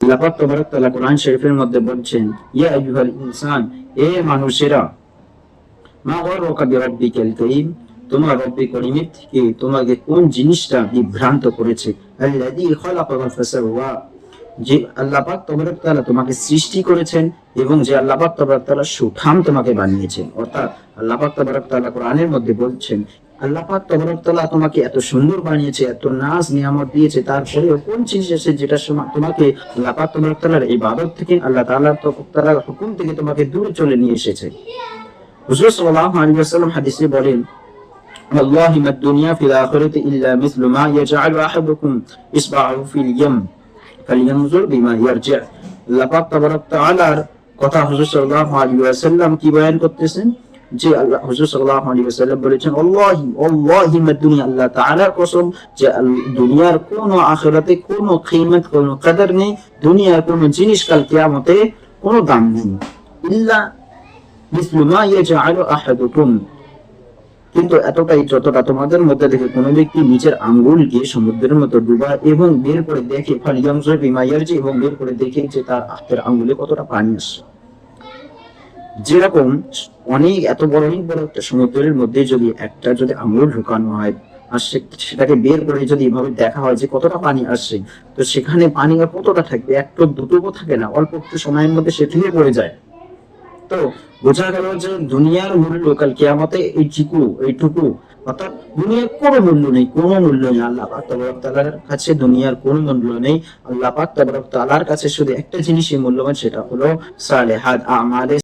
আল্লাহ পাক তাবারক তাআলা কোরআন শরীফের মধ্যে বলছেন, ইয়া আইয়ুহাল ইনসান, এ মানুষেরা, মা গররাকা বিরাব্বিকাল কারীম, তোমার রব্বে করিমের থেকে তোমাকে কোন জিনিসটা বিভ্রান্ত করেছে? আল্লাযী খালাকাকা ফাসাওয়া, যে আল্লাহ পাক তাবারক তাআলা তোমাকে সৃষ্টি করেছেন এবং যে আল্লাহ পাক তাবারক তাআলা সুঠাম তোমাকে বানিয়েছেন। অর্থাৎ আল্লাহ পাক তাবারক তাআলা কোরআনের মধ্যে বলছেন, আল্লাহ পাক তাবারক তাআলা তোমাকে এত সুন্দর বানিয়েছে, এত নাজ নিয়ামত দিয়েছে, তারপরেও কোন জিনিস আছে যেটা তোমাকে আল্লাহ পাক তাবারক তাআলার ইবাদত থেকে, আল্লাহ তাআলার হুকুম থেকে তোমাকে দূরে চলে নিয়ে এসেছে। হুজুর সাল্লাল্লাহু আলাইহি ওয়াসাল্লাম হাদিসে বলেন, ওয়াল্লাহি মাদ দুনিয়া ফিল আখিরাতি ইল্লা মিসলু মা ইয়াজআলু আহাদুকুম ইসবাহু ফিল ইয়াম ফালিয়ানজুর বিমা ইয়ারজি'। আল্লাহ পাক তাবারক তাআলার কথা হুজুর সাল্লাল্লাহু আলাইহি ওয়াসাল্লাম কি বয়ান করতেছেন, যে আল্লাহ হুজুর সাল্লাল্লাহু আলাইহি ওয়াসাল্লাম বলেছেন, আল্লাহি মাদ দুনিয়া, আল্লাহ তাআলার কসম, যে দুনিয়ার কোনো আখিরাতে কোনো কিয়ামত, কোনো কদর নেই, দুনিয়ার কোনো জিনিস কাল কিয়ামতে কোনো দাম নেই, ইল্লা মিসলু মা ইয়াজআলু আহাদুকুম, কিন্তু এতটাই যতটা তোমাদের মধ্যে থেকে কোনো ব্যক্তি নিজের আঙ্গুলকে সমুদ্রের মতো ডুবায় এবং বের করে দেখে, ফালিয়ানজুর বিমা ইয়ারজি', এবং বের করে দেখে যে তার হাতের আঙ্গুলে কতটা পানি আসছে। যেরকম এত বড় একটা সমুদ্রের মধ্যে যদি আঙ্গুল ঢুকানো হয় আর সেটাকে বের করে যদি এভাবে দেখা হয় যে কতটা পানি আসছে, তো সেখানে পানি আর কতটা থাকবে? একটু দুটুকু থাকে না, অল্প একটু সময়ের মধ্যে সে ধুয়ে পড়ে যায়। তো বোঝা গেল যে দুনিয়ার মূল্য কাল কিয়ামতে এইটুকু, অর্থাৎ দুনিয়ার কোনো মূল্য নেই, কোনো মূল্য নেই। আল্লাহ পাক তাবারক তাআলার কাছে দুনিয়ার কোনো মূল্য নেই। আল্লাহ পাক তাবারক তাআলার কাছে শুধু একটা জিনিসই মূল্যবান, সেটা হলো সালেহাত আমালে